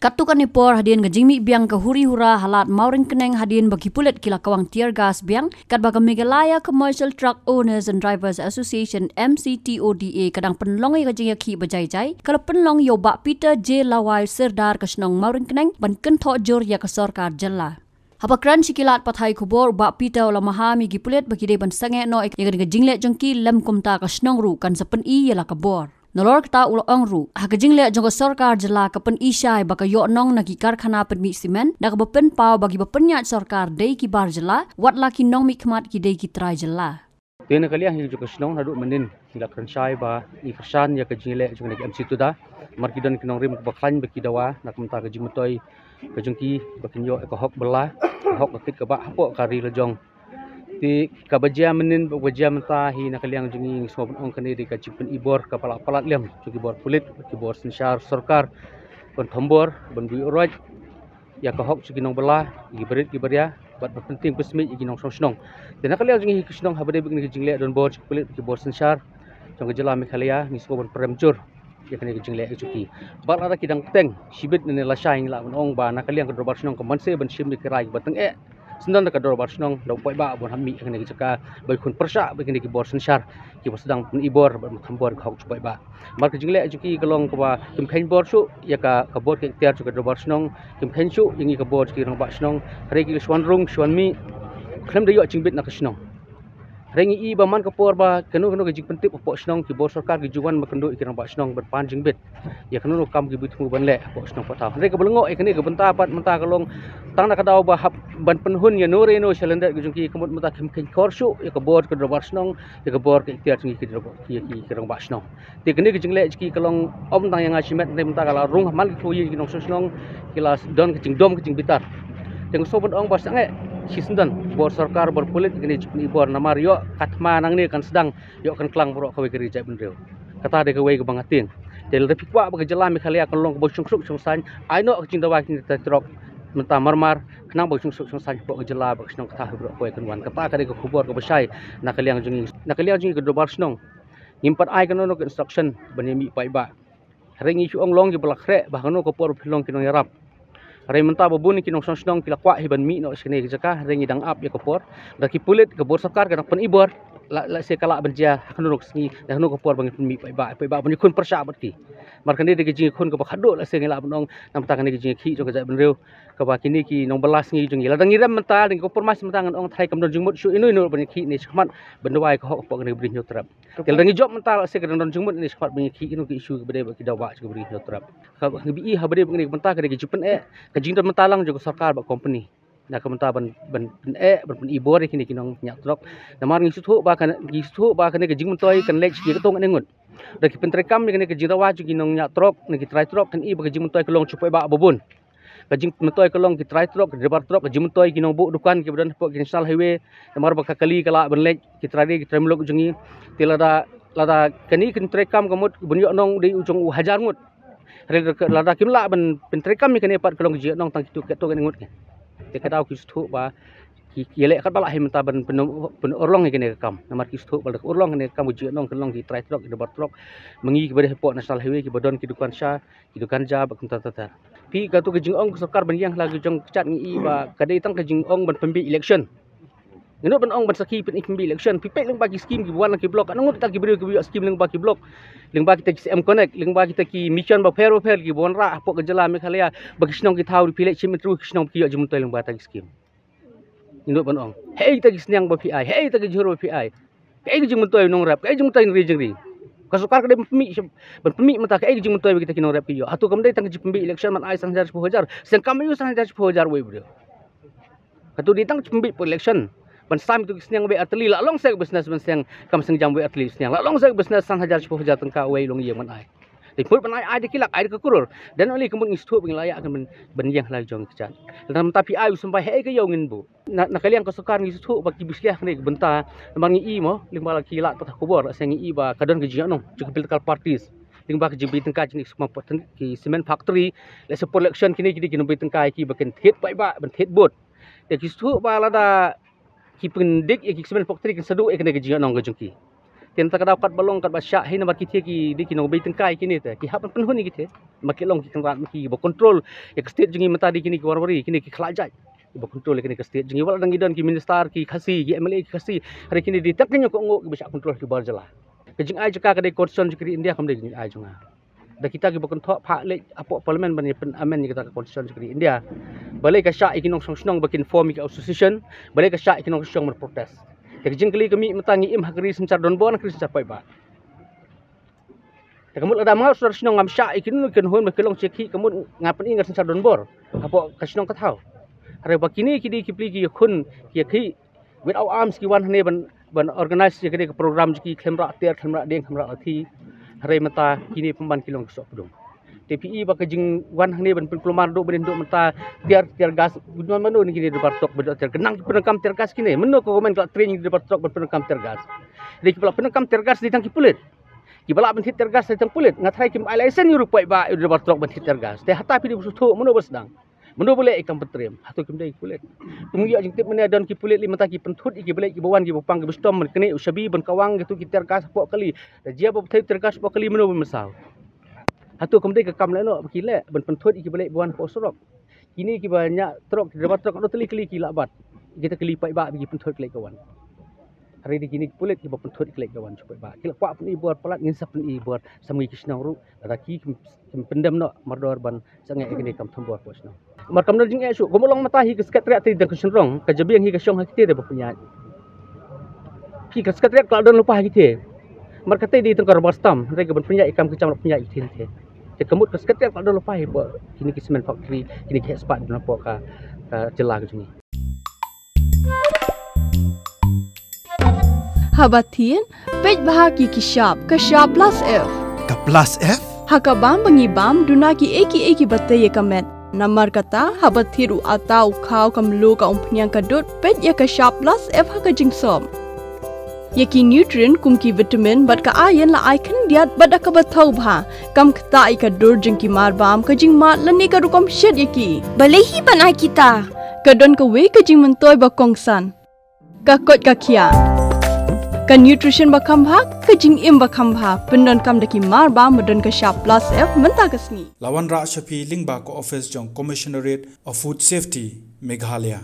Katukan Nepor hadian ngejingmi biang ke huri-hura halat mauring keneng hadian bagi pulit kila kawang tear gas biang kat baga Meghalaya Commercial Truck Owners and Drivers Association MCTODA kadang penlong ya kejing ki bajai-jai kalau penlong yo bak Peter J Lawai Serdar kesnong mauring keneng ban kentok jor ya ke sorkar jela. Hapakran sikilat pathai kubor bak Peter ola mahami gi pulit bagi de ban sange no ya kejing le jengki lem kumta kesnong ru kan sepen I ya la kabor. Nolor kata ulo ongru, hakajing le jongko sorkar jela kapen isyai baka yo nong nagi karkhana penmi simen, dak bepen pau bagi bepenyat sorkar dei ki bar jela, wat laki nong mi kmat ki dei ki trai jela. Tena kali yang hidup kesnong hadu menin hingga kerensai ba ikersan ya kajing le jong nagi MC tu dah, markidan kinong rim baklan baki dawa nak menta kajing mutoi kajengki bakin yo ekohok belah, hok bakit ke bak hapok kari lejong. Di kabajia menin kabajia mentah hi nak liang jengi semua ong kene di kacipen ibor kapala palat liam jugi bor pulit jugi bor sensyar sorkar kon tombor ban bui oroj ya ka hok jugi nong belah gi berit gi beria bat penting pesmi gi nong snong dan nak liang jengi snong habade begini jingle don bor pulit gi bor sensyar jong jela Meghalaya ni semua ban premjur ya kene jingle jugi bat ada kidang teng sibit ne la shaing la ong ba nak liang ko bar snong ko manse ban sim di kirai bateng sendan dekat dor barsnong dau poi ba bon hammi kene ki caka bai kun persha bai kene ki bor sensyar ki sedang pun ibor thambor khok poi ba mar ki jingle juki kalong ko ba kim khain bor su ya ka bor ki tiar chu ka dor barsnong kim khain su ingi ka bor ki rong barsnong re ki swan rung swan mi khlem de yo chingbit na kasnong rengi I ba man ka por ba kanu ki jing pentik po snong ki bor sarkar ki juwan ma kendo ki rong barsnong berpan jingbit ya kanu kam ki bitmu ban le po snong pa ta re ka belengok kene ka benta pat menta kalong tang nak daw ba ban penhun ya nore no selender gujungki kemut mata kem korsu ya ka bor ka barsnong ya ka bor ka tiar ngi ki rong barsnong te kene gujungle ki kalong om tang yang asimet ne menta kala rung mal ki yi ki nong snong kilas don ki dom ki bitar teng soban ong bas nge sisendan bor sarkar bor pulit kene ibor namar yo katma nang ni kan sedang yo kan klang bro ka wegeri jai benreu kata de ka wei ka bangatin del repik wa ba jela Meghalaya kan long bo sung san aino ki cinta wa ki trok menta marmar kenang bo sung san po jela ba snong kata bro ko kan wan kata ka de ka khubor ka besai nak liang jungi ka dobar snong ngimpat ai kan no instruction banemi pai ba rengi chu ong long ki balakre ba kan no ko por philong kinong yarap Rai menta babun ki nong snong ki lakwa hiban mi no sene ki jaka rengi dang up ya ko por da ki pulit ka bor sarkar ka pen ibor la se kala berja kan no sngi da no ko por bang mi pai ba ban kun persha berti mar kan de ki jing kun ka ba khado la se ngela nong nam ta kan ki jing khi jo ka ja benreu ka ba kini ki nong belas ngi jong la dang ngiram menta ding ko por mas menta ngan ong thai kam don jungmut su inu ban ki ni khmat benwai ka hok po kan bri nyotrap tel dang job menta la se ka don jungmut ni khmat ban ki inu ki isu ka bade ki dawa ka bri nyotrap ka bi ha bade ban menta ka de ki jupen ka jing don menta lang jo sarkar ba company na kamenta ban ibor kini kinong nyak trok namar ngi suthu ba kan ke jing mentoi kan lek ki tong nengut da ki pentrekam ni ke jirawa ju kinong nyak trok ni ki trai trok kan I ba ke jing mentoi kelong chupai ba babun ka jing mentoi kelong ki trai trok ke bar trok ke jing mentoi kinong bu dukan ki badan po ki national highway namar ba ka kali kala ban lek ki trai ki tremlok jungi tilada lada kani kin trekam kamut bunyo nong di ujung hajar ngut lada kimla ban pentrekam ni kan pat kelong ji nong tang tu ke to kan ngut te kadau ki sthu ba ki yele kat bala himta ban pen orlong kene kam namar ki sthu bal orlong kene kam uji nong kelong ki trai trok ki bar trok mengi ki bade po national highway ki badon ki dukan sha ki dukan ja ba kunta tata pi ka tu ki jing ong sarkar ban yang lagi jong chat ngi ba kadai tang ka jing ong ban pembi election ngino ban ong ban saki pembi election pi pek leng bagi scheme ki buan ki blok anong ta ki beri ki scheme leng bagi blok leng bagi ta ki connect leng bagi ta ki mission ba fair ki bon ra po ke jela Meghalaya bagi snong ki thau pi lek chim tru snong ki yo jum toy leng ba ta ki scheme ngino ban ong hei ta ki snyang ba pi ai hei ta ki juro pi ai kai ki jum toy nong rap kai jum toy ri jeng ri ka sukar ka de pemi mata kai jum toy bagi ta ki nong rap yo atu kam dei tang ki pembi election man ai 10,000 sen kam yu 10,000 wei bro atu di tang pembi election ban sam tu kisnyang we atli la long sek business ban seng kam seng jam we atli snyang la long sek business 10,000 tengka we long ye man ai ti put ban ai de kilak ai ka kurur dan oli kemun istu bing layak kan ban yang la jong kechat dalam tapi ai sampai he ke yongin bu nak kalian ka sukar ngi istu bagi bisliah ni benta mangi I mo ling bala kilak ta kubor seng I ba kadon ke jiang nong juga political parties ling ba ke jibi tengka jenis semua ki cement factory le support election kini kini kini tengka ki baken hit pai ba ban hit bot te ki istu ba la da ki pendik ki cement factory kan sedu ekne ke jiang nong ke jungki Tian tak dapat balong kat basyak hina baki tie ki di kino bei tengkai kini te. Ki hapan penhun ni kita. Maki long ki kenrat maki bo control ya state jengi mata di kini ki warwari kini ki khlajai. Bo control kini ke state jengi wala dang idan ki minister ki khasi ki MLA ki khasi. Hari kini di tak kinyo ko ngok ki basyak control ki barjala. Ke jeng ai jaka kadai constitution jekri India kam dei jeng ai jonga. Da kita ki bo kontok phak le apok parliament ban pen amen ni kita constitution jekri India. Balai ka syak ikinong song bakin form ki association, balai ka syak ikinong song mer protest. Kerjeng kali kami metangi im hakri sencar donbon hakri sencar pai ba. Kamu ada mau sudah senang ngam syak ikin kan hon bekelong ceki kamu ngapen ingat sencar donbor. Apa kasinong katau. Hari bakini kidi kipli ki khun ki without arms ki wan hane ban organize je ke program ki khamra ter khamra deng khamra athi. Hari mata kini pemban kilong sok pedung. TPE baka jing wan hane ban penkluman do ben do mata tiar gas bunuan mano ni kini debar tok bedok tiar kenang penekam tiar gas kini meno ko komen kala training debar tok ban penekam tiar gas ri kipala penekam tiar gas di tang kipulit kibala ban hit tiar gas di tang pulit ngathai kim alaisen yu rupai ba debar tok ban hit tiar gas te hata pi di busutho meno bersedang meno boleh ikam petrem hatu kim dei pulit tunggu jing tip mene don kipulit li mata ki penthut ki boleh ki bawan ki bopang ki bestom kene usabi ban kawang gitu ki tiar gas pok kali dia bo tiar gas pok kali meno mesau Hatu kemudian ke kam leno bekile ben penthut iki balik buan posorok. Kini ki banyak truk dapat truk do teli ki labat. Kita keli pai ba bagi penthut kelek kawan. Hari di kini pulit ki penthut kelek kawan supaya ba. Kila pak pun i buat pelat nginsap pun i buat samui kisnang ru. Laki pendam no mardor ban sangai kini kam thambor posno. Mar kam jing esu gomolong matahi ke sekat riak ti dang kusenrong ka jabiang hi ka syong hakite de punya. Ki ka sekat riak kalau don lupa hakite. Mar kate di tengkar bastam rega ban punya ikam kecam punya itin te. Kemut ke seketik kalau lupa buat kini ki semen factory kini ki sepat di nampak ka jelah ke sini. Habatin pej bahagi ki shop plus F. Ka plus F? Hakabam bangi bam dunaki eki batai kamet. Namar kata habatiru atau kau kamlu ka umpunyang kadut pej ya ka shop plus F haka jingsom. Yaki nutrient kumki vitamin bat ka iron la icon diat bat ka bathau bha kam khta ka dur jingki mar bam ka jing mat lani ka rukom shed yaki balehi bana kita ka don ka we ka jing mentoy ba kongsan ka kot ka khia ka nutrition ba kham bha ka jing im ba kham bha pendon kam daki mar bam don ka sharp plus F menta kasni Lawan Ra Shafi Lingba ko office jong Commissionerate of Food Safety Meghalaya